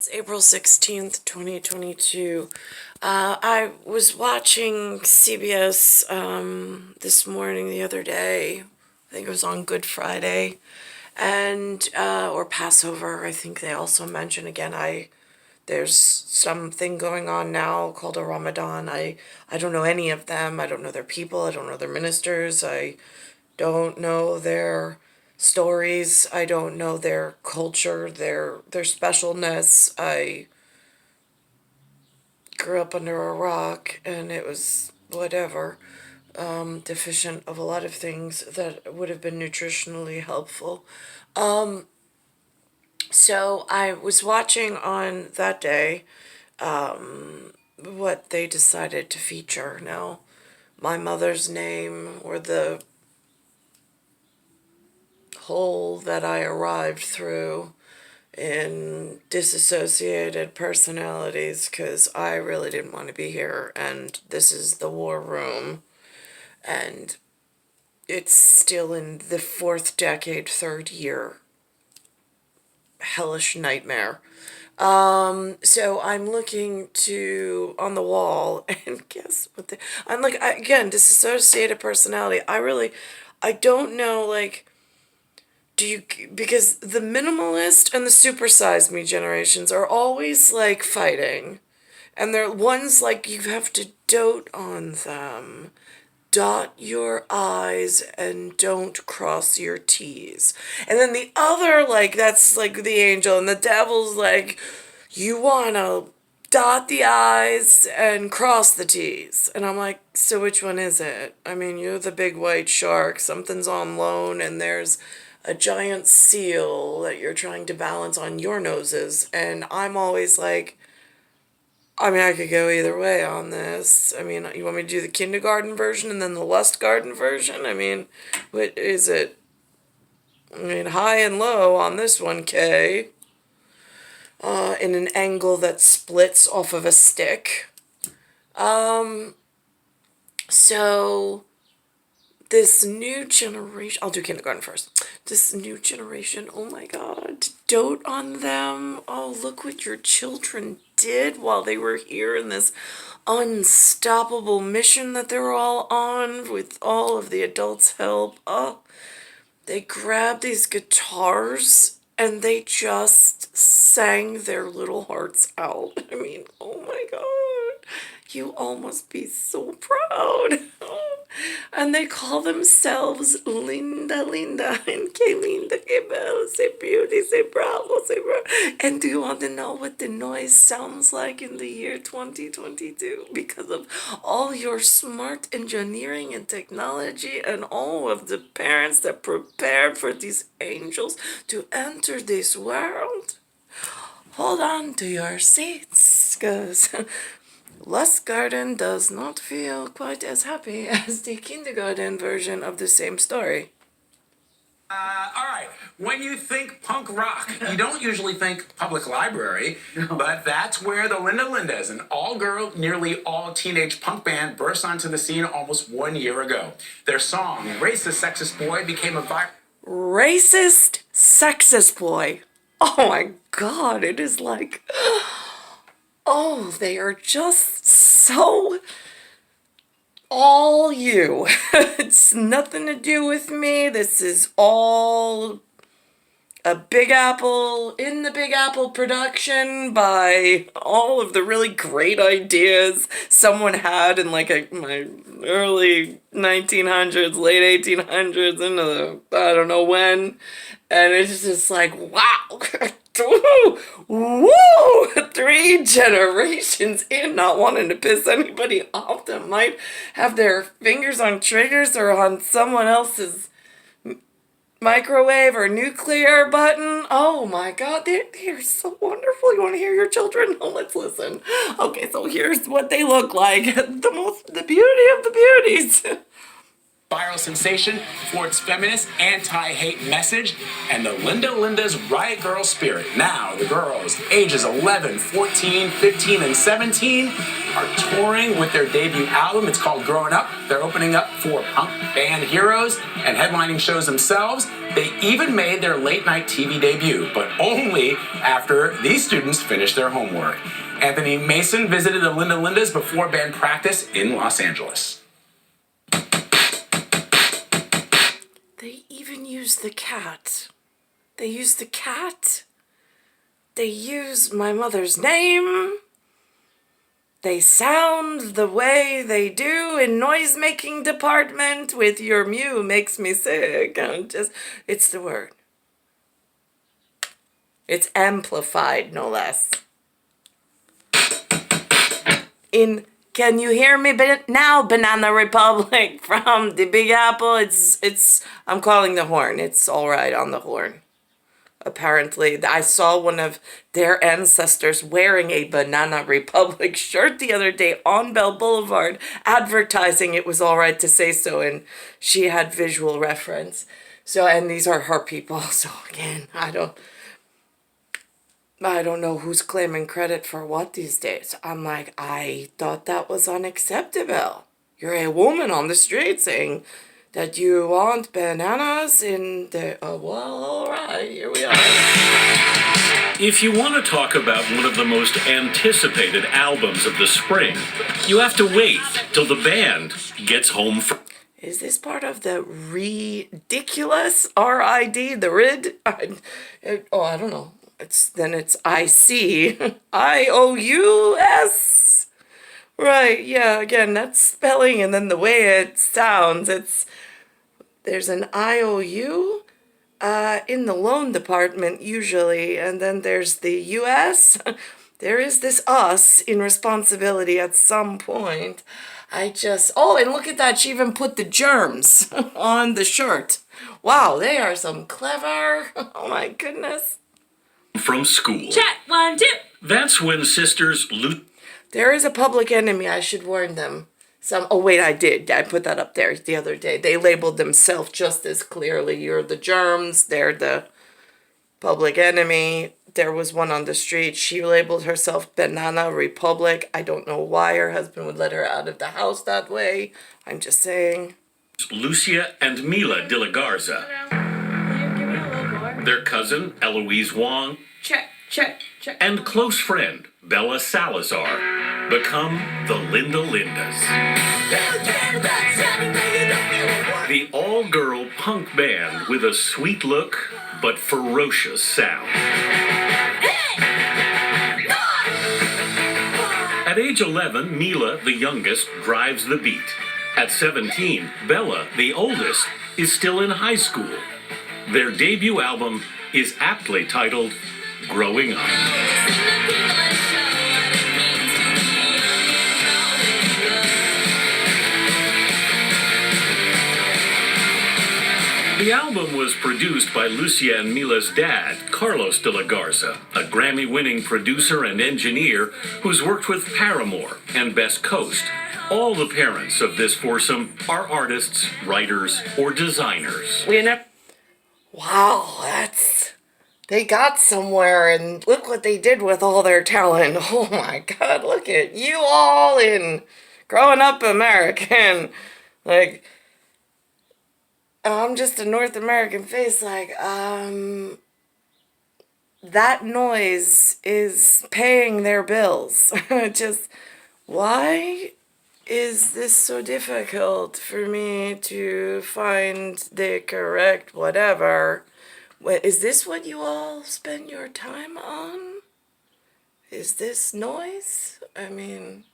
It's April 16th, 2022. I was watching CBS this morning, the other day. I think it was on Good Friday, and or Passover. I think they also mentioned again. There's something going on now called a Ramadan. I don't know any of them. I don't know their people. I don't know their ministers. I don't know their stories. I don't know their culture, their specialness. I grew up under a rock, and it was whatever, deficient of a lot of things that would have been nutritionally helpful. So I was watching on that day what they decided to feature. Now, my mother's name, or the hole that I arrived through in disassociated personalities, because I really didn't want to be here, and this is the war room, and it's still in the fourth decade, third year, hellish nightmare. So I'm looking on the wall, and guess what? I'm like, again, disassociated personality. I don't know, like, because the minimalist and the supersize me generations are always like fighting. And they're ones like you have to dote on them. Dot your I's and don't cross your T's. And then the other, like, that's like the angel, and the devil's like, you wanna dot the I's and cross the T's. And I'm like, so which one is it? I mean, you're the big white shark, something's on loan, and there's a giant seal that you're trying to balance on your noses. And I'm always like, I mean, I could go either way on this. I mean, you want me to do the kindergarten version and then the lust garden version? I mean, what is it? I mean, high and low on this one, K. In an angle that splits off of a stick. So this new generation, I'll do kindergarten first. This new generation, oh my God, dote on them. Oh, look what your children did while they were here in this unstoppable mission that they're all on with all of the adults' help. Oh, they grabbed these guitars and they just sang their little hearts out. I mean, oh my God, you all must be so proud. And they call themselves Linda, Linda, and que linda, que bella, say beauty, say bravo, say bravo. And do you want to know what the noise sounds like in the year 2022? Because of all your smart engineering and technology and all of the parents that prepared for these angels to enter this world. Hold on to your seats, because Lust Garden does not feel quite as happy as the kindergarten version of the same story. All right. When you think punk rock, you don't usually think public library, but that's where the Linda Lindas, an all-girl, nearly all-teenage punk band, burst onto the scene almost 1 year ago. Their song, Racist Sexist Boy, became a Racist Sexist Boy. Oh my God, it is like, oh, they are just so all you. It's nothing to do with me. This is all a Big Apple, in the Big Apple production by all of the really great ideas someone had in like my early 1900s, late 1800s, into the, I don't know when. And it's just like, wow. Woo! 3 generations in, not wanting to piss anybody off that might have their fingers on triggers or on someone else's microwave or nuclear button. Oh my God, they're so wonderful. You want to hear your children? Oh, let's listen. Okay, so here's what they look like. The beauty of the beauties. viral sensation for its feminist anti-hate message and the Linda Linda's Riot Girl spirit. Now, the girls, ages 11, 14, 15, and 17, are touring with their debut album. It's called Growing Up. They're opening up for punk band heroes and headlining shows themselves. They even made their late-night TV debut, but only after these students finished their homework. Anthony Mason visited the Linda Lindas before band practice in Los Angeles. They even use the cat. They use the cat. They use my mother's name. They sound the way they do in noise-making department with your mew makes me sick. It's the word. It's amplified, no less. Can you hear me now, Banana Republic from the Big Apple? I'm calling the horn. It's all right on the horn. Apparently, I saw one of their ancestors wearing a Banana Republic shirt the other day on Bell Boulevard, advertising it was all right to say so, and she had visual reference. So, and these are her people. So again, I don't know who's claiming credit for what these days. I'm like, I thought that was unacceptable. You're a woman on the street saying that you want bananas in the... Oh, well, all right, here we are. If you want to talk about one of the most anticipated albums of the spring, you have to wait till the band gets home from... Is this part of the ridiculous R-I-D, the RID? I don't know. It's I-C. I-O-U-S. Right, yeah, again, that's spelling, and then the way it sounds, there's an I-O-U in the loan department usually, and then there's the U-S. There is this us in responsibility at some point. And look at that, she even put the germs on the shirt. Wow, they are some clever, oh my goodness. From school. Check, 1, 2. That's when sisters There is a public enemy, I should warn them. I did. I put that up there the other day. They labeled themselves just as clearly. You're the germs, they're the public enemy. There was one on the street. She labeled herself Banana Republic. I don't know why her husband would let her out of the house that way. I'm just saying. Lucia and Mila de la Garza. Give me a little more. Their cousin, Eloise Wong. Check. And close friend, Bella Salazar, become the Linda Lindas. The all-girl punk band with a sweet look but ferocious sound. At age 11, Mila, the youngest, drives the beat. At 17, Bella, the oldest, is still in high school. Their debut album is aptly titled Growing Up. The album was produced by Lucia and Mila's dad, Carlos de la Garza, a Grammy-winning producer and engineer who's worked with Paramore and Best Coast. All the parents of this foursome are artists, writers, or designers. Wow, they got somewhere, and look what they did with all their talent. Oh my God, look at you all in Growing Up American. Like, I'm just a North American face, that noise is paying their bills. Why is this so difficult for me to find the correct whatever? Is this what you all spend your time on? Is this noise? I mean,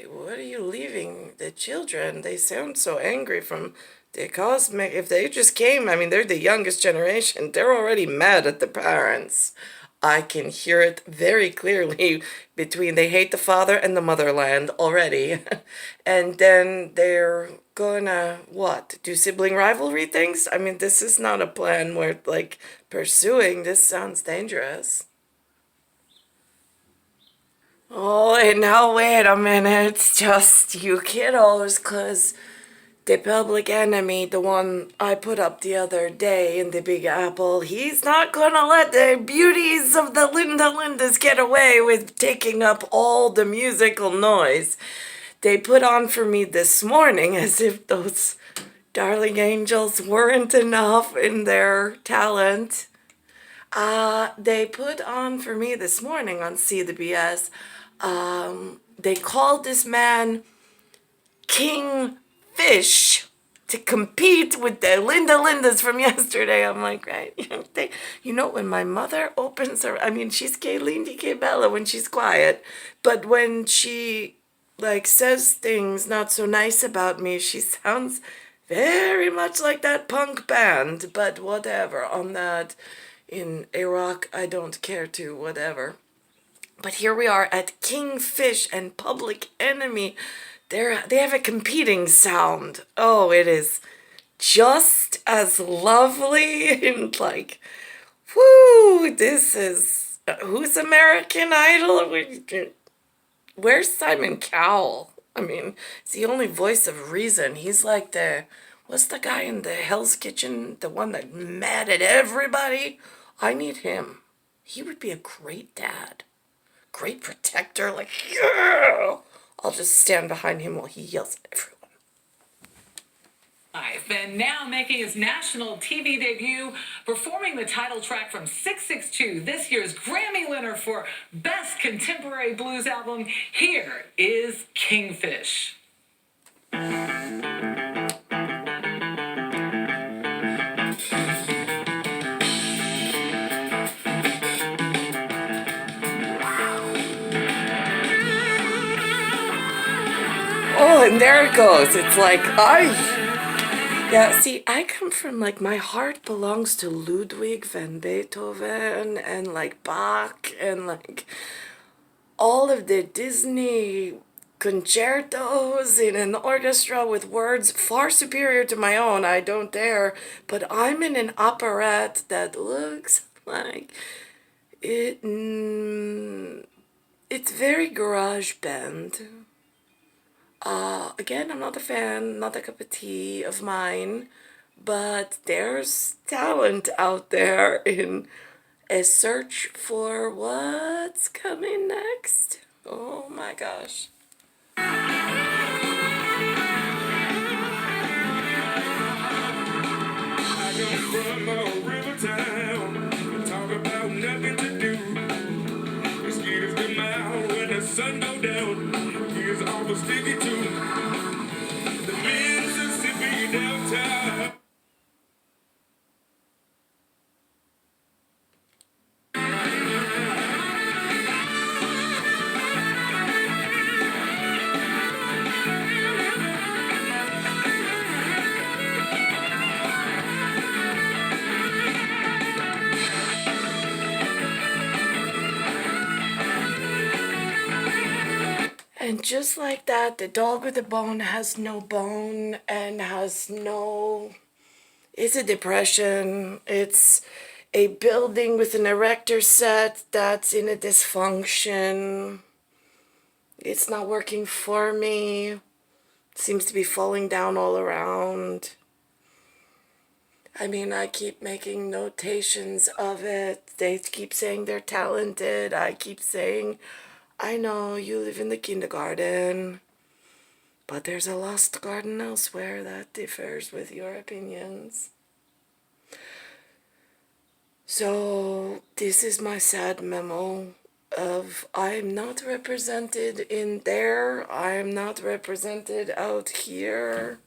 what are you leaving the children? They sound so angry from the cosmic. If they just came, they're the youngest generation. They're already mad at the parents. I can hear it very clearly between they hate the father and the motherland already. And then they're gonna, do sibling rivalry things? This is not a plan worth, pursuing. This sounds dangerous. Oh, and now wait a minute. It's just you kiddos, because the Public Enemy, the one I put up the other day in the Big Apple, he's not gonna let the beauties of the Linda Lindas get away with taking up all the musical noise they put on for me this morning, as if those darling angels weren't enough in their talent. They put on for me this morning on See the BS. They called this man KINGFISH to compete with the Linda Lindas from yesterday. I'm like, right? You know, when my mother opens her, I mean, she's Kayleen DK Bella when she's quiet, but when she like says things not so nice about me, she sounds very much like that punk band. But whatever, on that, in Iraq, I don't care to, whatever. But here we are at KINGFISH and Public Enemy. They have a competing sound. Oh, it is just as lovely and like, whoo, this is, who's American Idol? Where's Simon Cowell? I mean, it's the only voice of reason. He's like what's the guy in the Hell's Kitchen? The one that mad at everybody? I need him. He would be a great dad. Great protector, like, yeah! I'll just stand behind him while he yells at everyone. And now making his national TV debut, performing the title track from 662, this year's Grammy winner for Best Contemporary Blues Album, here is KINGFISH. Oh, and there it goes. It's like, yeah, see, I come from, like, my heart belongs to Ludwig van Beethoven and, like, Bach and, like, all of the Disney concertos in an orchestra with words far superior to my own. I don't dare. But I'm in an operette that looks like it. It's very garage band. Again, I'm not a fan, not a cup of tea of mine, but there's talent out there in a search for what's coming next. Oh my gosh. I come from a river town, talk about nothing to do. Mosquitoes come out when the sun go down. Here's all the sticky too. The Mississippi Delta. And just like that, the dog with the bone has no bone and has no... It's a depression. It's a building with an erector set that's in a dysfunction. It's not working for me. It seems to be falling down all around. I mean, I keep making notations of it. They keep saying they're talented. I keep saying, I know you live in the kindergarten, but there's a lost garden elsewhere that differs with your opinions. So this is my sad memo of I'm not represented in there. I'm not represented out here.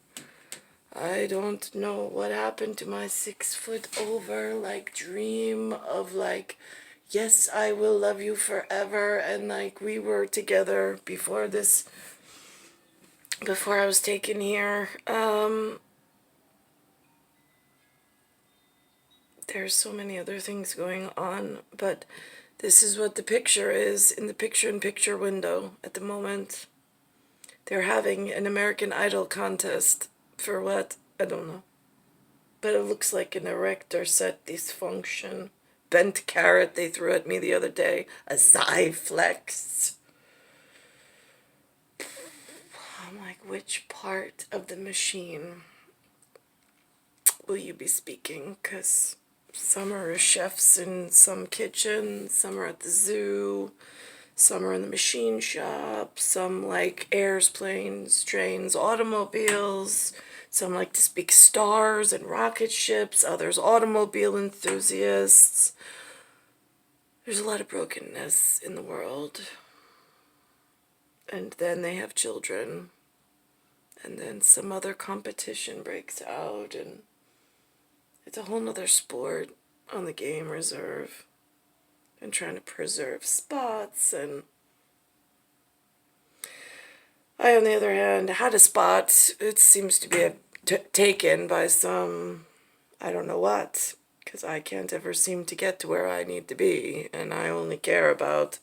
I don't know what happened to my 6 foot over like dream of like, yes, I will love you forever, and like we were together before this, before I was taken here. There's so many other things going on, but this is what the picture is in the picture-in-picture window at the moment. They're having an American Idol contest for what? I don't know. But it looks like an erector set dysfunction. Bent carrot they threw at me the other day. A Zyflex. Oh my like, which part of the machine will you be speaking? Because some are chefs in some kitchen, some are at the zoo, some are in the machine shop, some like airs, planes, trains, automobiles, some like to speak stars and rocket ships, others automobile enthusiasts. There's a lot of brokenness in the world. And then they have children. And then some other competition breaks out, and it's a whole nother sport on the game reserve. And trying to preserve spots. And I, on the other hand, had a spot. It seems to be taken by some, I don't know what, because I can't ever seem to get to where I need to be, and I only care about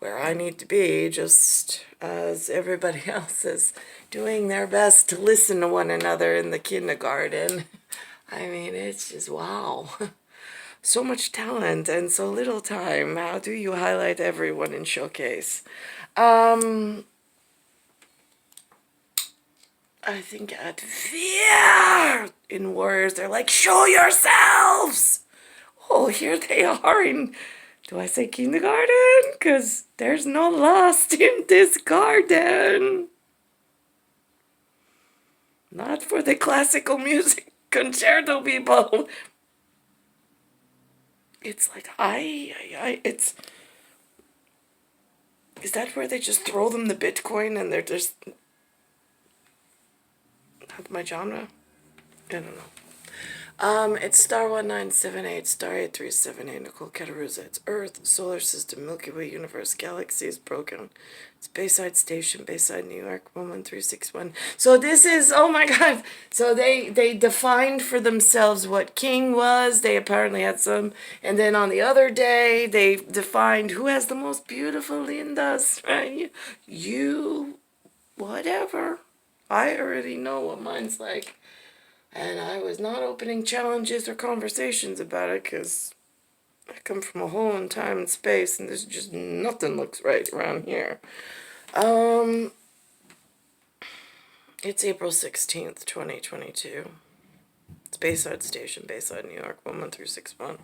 where I need to be, just as everybody else is doing their best to listen to one another in the kindergarten. I mean, it's just wow. So much talent and so little time. How do you highlight everyone in Showcase? I think at Fear in Warriors, they're like, show yourselves! Oh, here they are in, do I say kindergarten? Because there's no lust in this garden. Not for the classical music concerto people. It's like, it's... Is that where they just throw them the Bitcoin and they're just... Not my genre? I don't know. It's star 1978, star 8378, Nicole, Cattaruzza. It's Earth, solar system, Milky Way, universe, galaxies, broken. It's Bayside Station, Bayside, New York, 11361. So this is, oh my God. So they defined for themselves what king was. They apparently had some. And then on the other day, they defined who has the most beautiful lindas, right? You, whatever. I already know what mine's like. And I was not opening challenges or conversations about it because I come from a whole in time and space, and there's just nothing looks right around here. It's April 16th, 2022. It's Bayside Station, Bayside, New York, 11361.